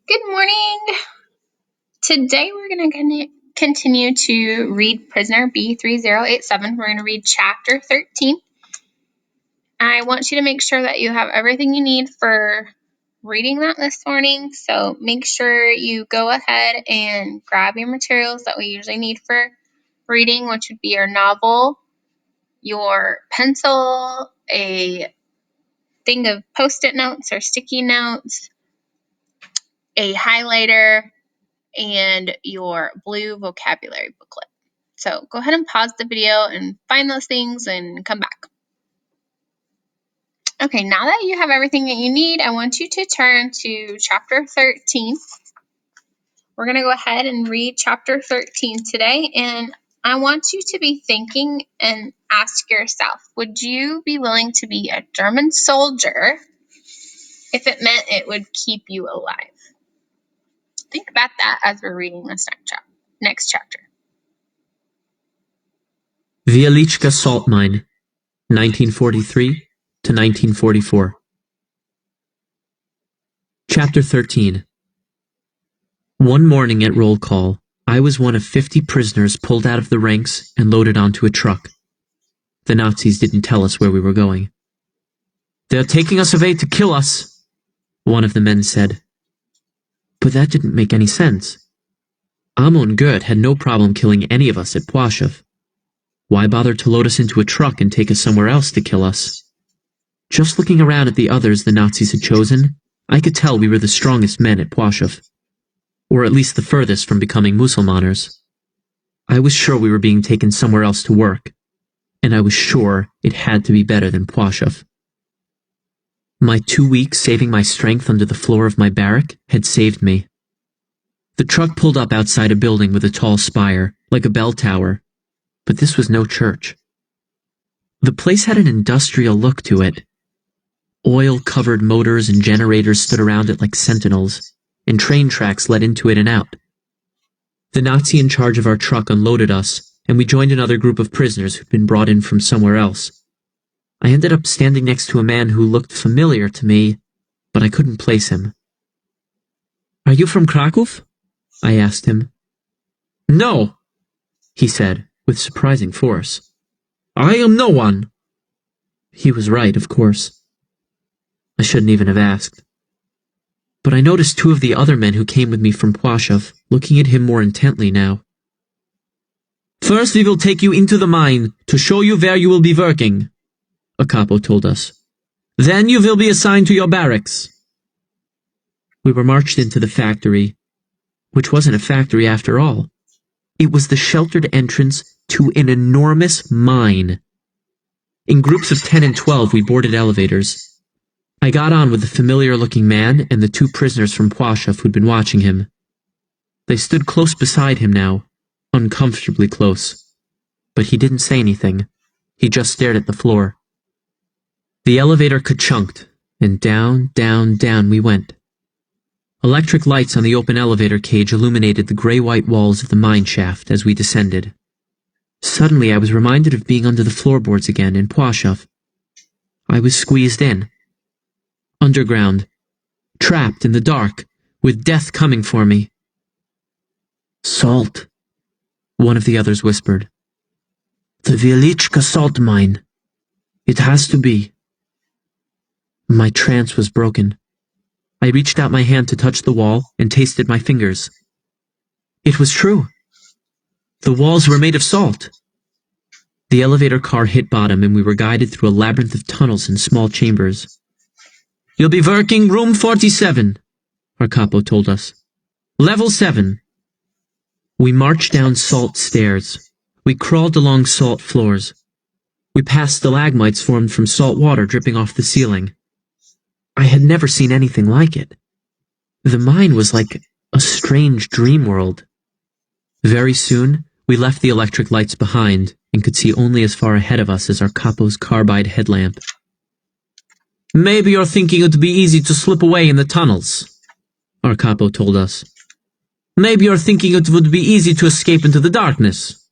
Good morning. Today we're going to continue to read Prisoner B-3087. We're going to read Chapter 13. I want you to make sure that you have everything you need for reading that this morning. So make sure you go ahead and grab your materials that we usually need for reading, which would be your novel, your pencil, a thing of Post-it notes or sticky notes, a highlighter, and your blue vocabulary booklet. So go ahead and pause the video and find those things and come back. Okay, now that you have everything that you need, I want you to turn to chapter 13. We're going to go ahead and read chapter 13 today, and I want you to be thinking and ask yourself, would you be willing to be a German soldier if it meant it would keep you alive? Think about that as we're reading this next chapter. Wieliczka Salt Mine, 1943 to 1944. Chapter 13. One morning at roll call, I was one of 50 prisoners pulled out of the ranks and loaded onto a truck. The Nazis didn't tell us where we were going. "They're taking us away to kill us," one of the men said. But that didn't make any sense. Amo and Gert had no problem killing any of us at Płaszów. Why bother to load us into a truck and take us somewhere else to kill us? Just looking around at the others the Nazis had chosen, I could tell we were the strongest men at Płaszów, or at least the furthest from becoming Musulmaners. I was sure we were being taken somewhere else to work, and I was sure it had to be better than Płaszów. My 2 weeks saving my strength under the floor of my barrack had saved me. The truck pulled up outside a building with a tall spire, like a bell tower, but this was no church. The place had an industrial look to it. Oil-covered motors and generators stood around it like sentinels, and train tracks led into it and out. The Nazi in charge of our truck unloaded us, and we joined another group of prisoners who'd been brought in from somewhere else. I ended up standing next to a man who looked familiar to me, but I couldn't place him. "Are you from Kraków?" I asked him. "No," he said, with surprising force. "I am no one." He was right, of course. I shouldn't even have asked. But I noticed two of the other men who came with me from Płaszów looking at him more intently now. "First we will take you into the mine to show you where you will be working," a capo told us. "Then you will be assigned to your barracks." We were marched into the factory, which wasn't a factory after all. It was the sheltered entrance to an enormous mine. In groups of 10 and 12 we boarded elevators. I got on with the familiar-looking man and the two prisoners from Płaszów who'd been watching him. They stood close beside him now, uncomfortably close. But he didn't say anything. He just stared at the floor. The elevator ka-chunked, and down, down, down we went. Electric lights on the open elevator cage illuminated the gray-white walls of the mine shaft as we descended. Suddenly I was reminded of being under the floorboards again in Płaszów. I was squeezed in. Underground, trapped in the dark, with death coming for me. "Salt," one of the others whispered. "The Wieliczka salt mine. It has to be." My trance was broken. I reached out my hand to touch the wall and tasted my fingers. It was true. The walls were made of salt. The elevator car hit bottom and we were guided through a labyrinth of tunnels and small chambers. "You'll be working room 47, our capo told us. "Level 7. We marched down salt stairs. We crawled along salt floors. We passed stalagmites formed from salt water dripping off the ceiling. I had never seen anything like it. The mine was like a strange dream world. Very soon, we left the electric lights behind and could see only as far ahead of us as our capo's carbide headlamp. "Maybe you're thinking it would be easy to slip away in the tunnels," our capo told us. "Maybe you're thinking it would be easy to escape into the darkness.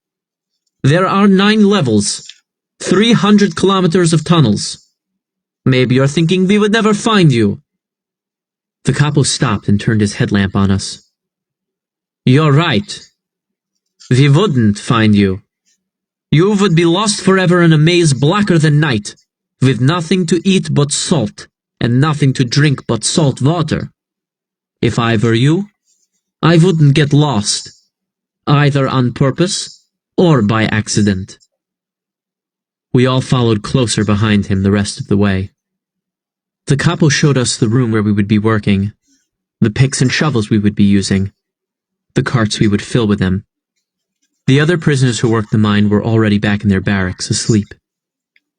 There are 9 levels, 300 kilometers of tunnels. Maybe you're thinking we would never find you. The capo stopped and turned his headlamp on us. You're right. We wouldn't find you. You would be lost forever in a maze blacker than night, with nothing to eat but salt, and nothing to drink but salt water. If I were you, I wouldn't get lost, either on purpose or by accident. We all followed closer behind him the rest of the way. The capo showed us the room where we would be working, the picks and shovels we would be using, the carts we would fill with them. The other prisoners who worked the mine were already back in their barracks, asleep.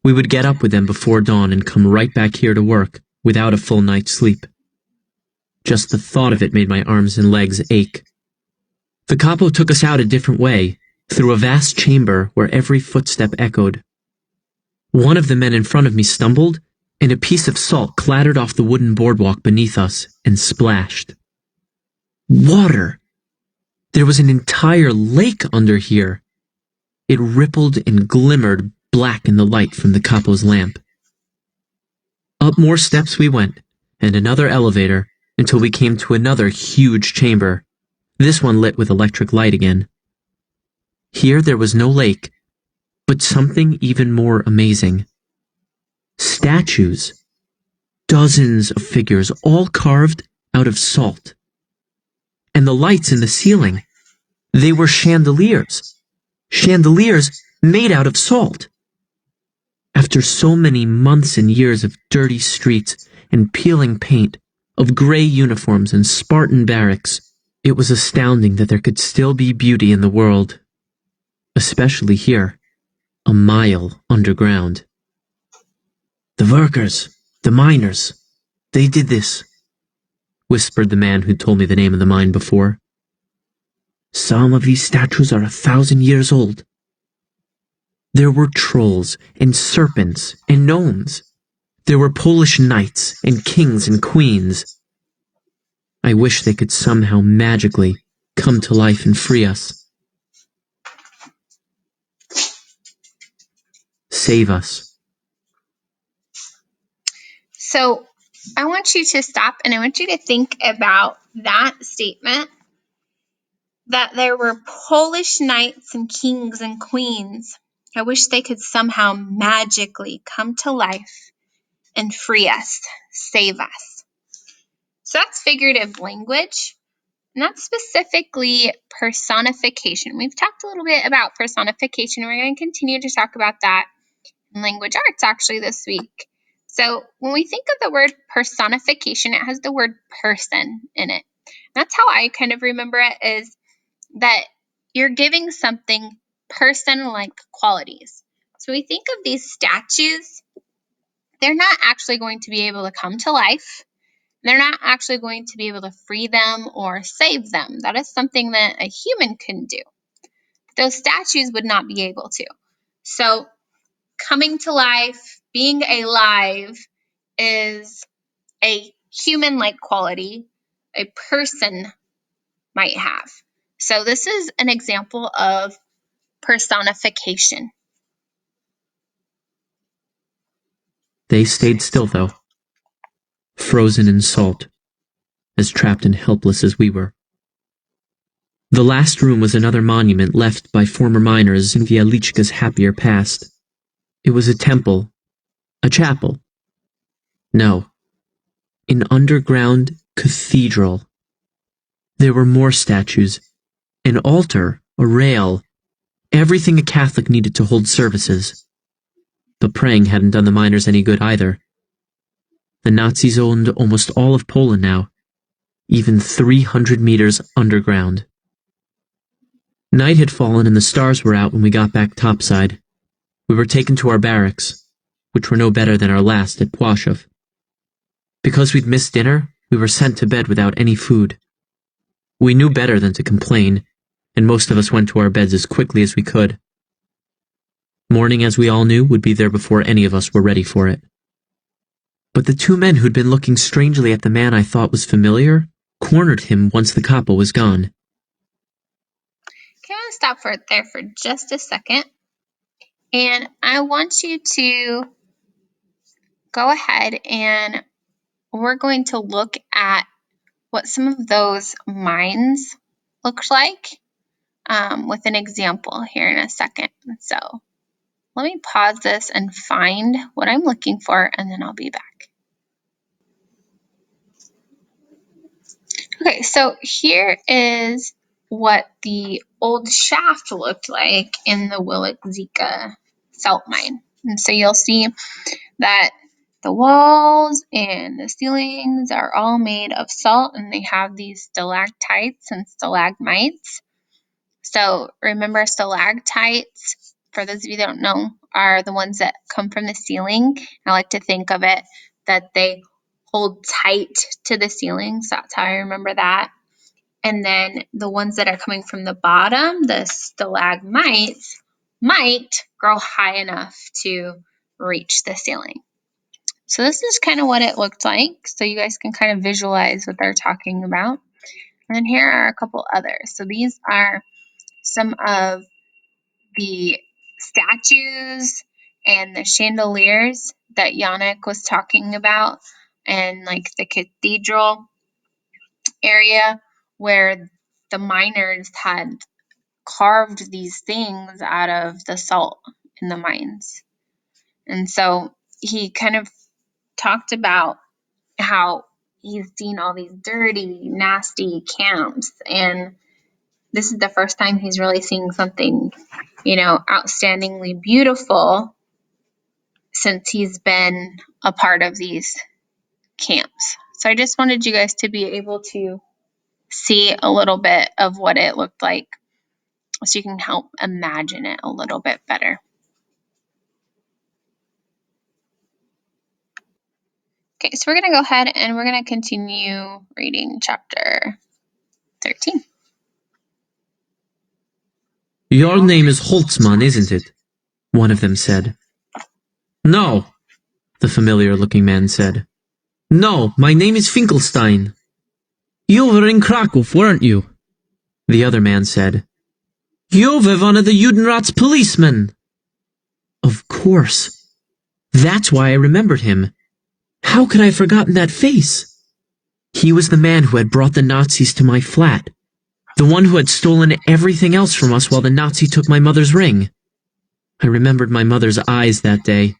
We would get up with them before dawn and come right back here to work, without a full night's sleep. Just the thought of it made my arms and legs ache. The capo took us out a different way, through a vast chamber where every footstep echoed. One of the men in front of me stumbled, and a piece of salt clattered off the wooden boardwalk beneath us and splashed. Water! There was an entire lake under here. It rippled and glimmered black in the light from the capo's lamp. Up more steps we went, and another elevator, until we came to another huge chamber, this one lit with electric light again. Here there was no lake, but something even more amazing. Statues. Dozens of figures, all carved out of salt. And the lights in the ceiling, they were chandeliers. Chandeliers made out of salt. After so many months and years of dirty streets and peeling paint, of gray uniforms and Spartan barracks, it was astounding that there could still be beauty in the world. Especially here, a mile underground. The workers, the miners, they did this, whispered the man who'd told me the name of the mine before. Some of these statues are 1,000 years old. There were trolls and serpents and gnomes. There were Polish knights and kings and queens. I wish they could somehow magically come to life and free us. Save us. So I want you to stop and I want you to think about that statement, that there were Polish knights and kings and queens. I wish they could somehow magically come to life and free us, save us. So that's figurative language, and that's specifically personification. We've talked a little bit about personification, and we're going to continue to talk about that in language arts actually this week. So when we think of the word personification, it has the word person in it. That's how I kind of remember it, is that you're giving something person-like qualities. So we think of these statues, they're not actually going to be able to come to life. They're not actually going to be able to free them or save them. That is something that a human can do. Those statues would not be able to. So coming to life, being alive, is a human-like quality a person might have. So this is an example of personification. They stayed still, though, frozen in salt, as trapped and helpless as we were. The last room was another monument left by former miners in Wieliczka's happier past. It was a temple, a chapel. No, an underground cathedral. There were more statues, an altar, a rail, everything a Catholic needed to hold services. But praying hadn't done the miners any good either. The Nazis owned almost all of Poland now, even 300 meters underground. Night had fallen and the stars were out when we got back topside. We were taken to our barracks, which were no better than our last at Płaszów. Because we'd missed dinner, we were sent to bed without any food. We knew better than to complain, and most of us went to our beds as quickly as we could. Morning, as we all knew, would be there before any of us were ready for it. But the two men who'd been looking strangely at the man I thought was familiar cornered him once the capo was gone. Okay, I'm going to stop there for just a second. And I want you to go ahead and we're going to look at what some of those mines looked like with an example here in a second. So let me pause this and find what I'm looking for, and then I'll be back. Okay, so here is what the old shaft looked like in the Willick-Zika salt mine. And so you'll see that the walls and the ceilings are all made of salt, and they have these stalactites and stalagmites. So remember, stalactites, for those of you that don't know, are the ones that come from the ceiling. I like to think of it that they hold tight to the ceiling, so that's how I remember that. And then the ones that are coming from the bottom, the stalagmites, might grow high enough to reach the ceiling. So this is kind of what it looked like, so you guys can kind of visualize what they're talking about. And then here are a couple others. So these are some of the statues and the chandeliers that Yannick was talking about, and like the cathedral area where the miners had carved these things out of the salt in the mines. And so he kind of talked about how he's seen all these dirty, nasty camps, and this is the first time he's really seeing something, outstandingly beautiful since he's been a part of these camps. So I just wanted you guys to be able to see a little bit of what it looked like so you can help imagine it a little bit better. Okay, so we're going to go ahead and we're going to continue reading chapter 13. Your name is Holtzman, isn't it? One of them said. No, the familiar-looking man said. No, my name is Finkelstein. You were in Krakow, weren't you? The other man said. You were one of the Judenrat's policemen. Of course. That's why I remembered him. How could I have forgotten that face? He was the man who had brought the Nazis to my flat. The one who had stolen everything else from us while the Nazi took my mother's ring. I remembered my mother's eyes that day.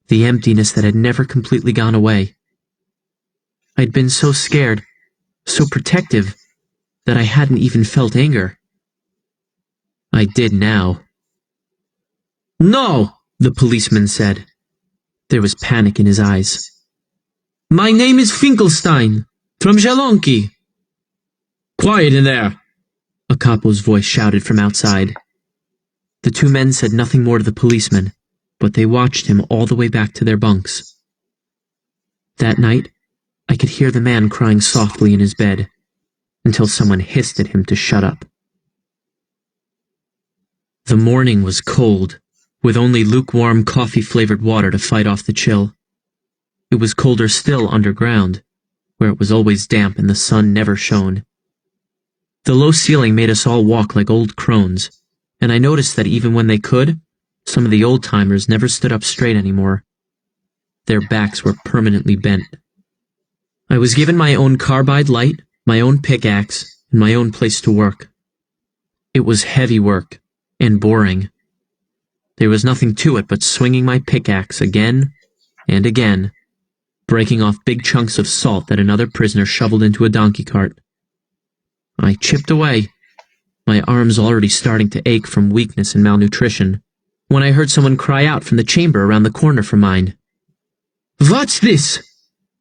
The emptiness that had never completely gone away. I'd been so scared, so protective, that I hadn't even felt anger. I did now. No, the policeman said. There was panic in his eyes. My name is Finkelstein, from Jalonki. Quiet in there, a capo's voice shouted from outside. The two men said nothing more to the policeman, but they watched him all the way back to their bunks. That night, I could hear the man crying softly in his bed, until someone hissed at him to shut up. The morning was cold, with only lukewarm coffee-flavored water to fight off the chill. It was colder still underground, where it was always damp and the sun never shone. The low ceiling made us all walk like old crones, and I noticed that even when they could, some of the old-timers never stood up straight anymore. Their backs were permanently bent. I was given my own carbide light, my own pickaxe, and my own place to work. It was heavy work, and boring. There was nothing to it but swinging my pickaxe again and again, breaking off big chunks of salt that another prisoner shoveled into a donkey cart. I chipped away, my arms already starting to ache from weakness and malnutrition, when I heard someone cry out from the chamber around the corner from mine. What's this?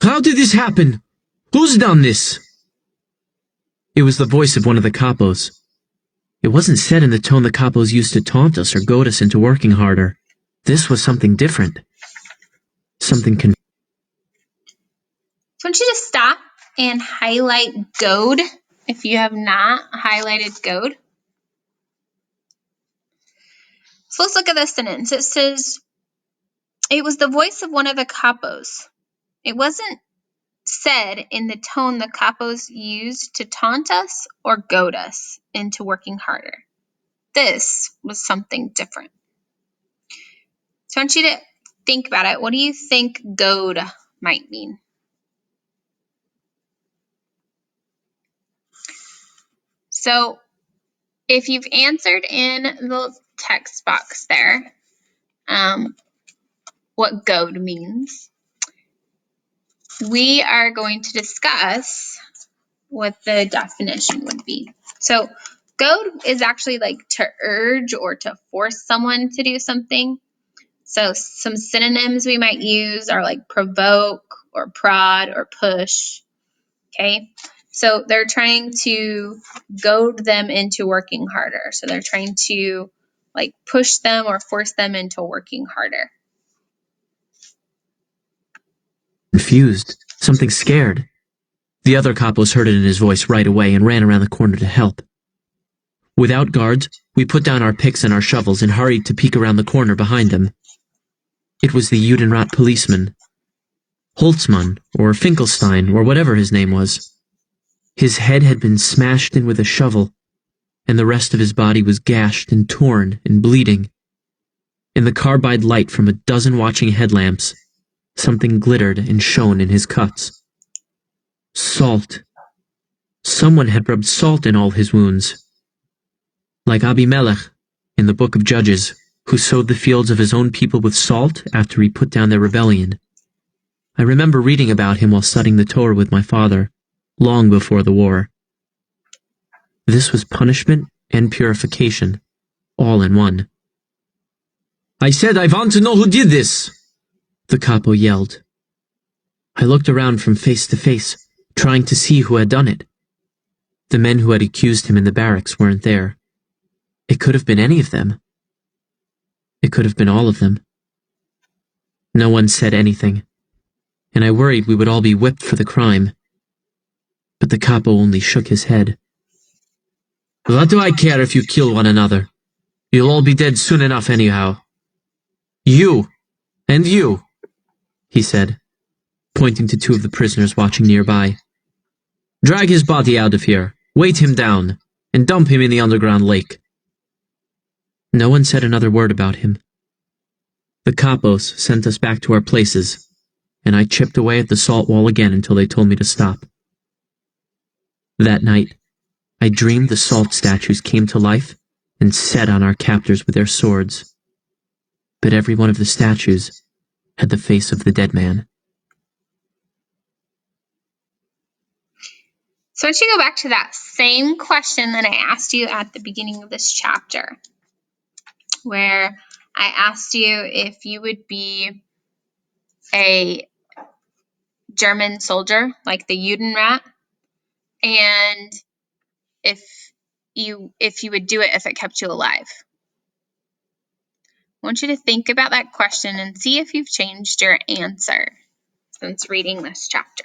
How did this happen? Who's done this? It was the voice of one of the capos. It wasn't said in the tone the capos used to taunt us or goad us into working harder. This was something different. Something So I want you to stop and highlight goad if you have not highlighted goad. So let's look at this sentence. It says, it was the voice of one of the capos. It wasn't said in the tone the capos used to taunt us or goad us into working harder. This was something different. So I want you to think about it. What do you think goad might mean? So if you've answered in the text box there, what goad means, we are going to discuss what the definition would be. So goad is actually like to urge or to force someone to do something. So some synonyms we might use are like provoke or prod or push. Okay. So they're trying to goad them into working harder. So they're trying to like push them or force them into working harder. Confused, something scared. The other capos heard it in his voice right away and ran around the corner to help. Without guards, we put down our picks and our shovels and hurried to peek around the corner behind them. It was the Judenrat policeman. Holtzmann, or Finkelstein, or whatever his name was. His head had been smashed in with a shovel, and the rest of his body was gashed and torn and bleeding. In the carbide light from a dozen watching headlamps, something glittered and shone in his cuts. Salt. Someone had rubbed salt in all his wounds. Like Abimelech in the Book of Judges, who sowed the fields of his own people with salt after he put down their rebellion. I remember reading about him while studying the Torah with my father, long before the war. This was punishment and purification, all in one. "I said I want to know who did this!" the capo yelled. I looked around from face to face, trying to see who had done it. The men who had accused him in the barracks weren't there. It could have been any of them. It could have been all of them. No one said anything, and I worried we would all be whipped for the crime. But the capo only shook his head. "What do I care if you kill one another? You'll all be dead soon enough anyhow. You, and you," he said, pointing to two of the prisoners watching nearby. "Drag his body out of here, weight him down, and dump him in the underground lake." No one said another word about him. The capos sent us back to our places, and I chipped away at the salt wall again until they told me to stop. That night, I dreamed the salt statues came to life and set on our captors with their swords. But every one of the statues had the face of the dead man. So I want you to go back to that same question that I asked you at the beginning of this chapter, where I asked you if you would be a German soldier, like the Judenrat, and if you would do it if it kept you alive. I want you to think about that question and see if you've changed your answer since reading this chapter.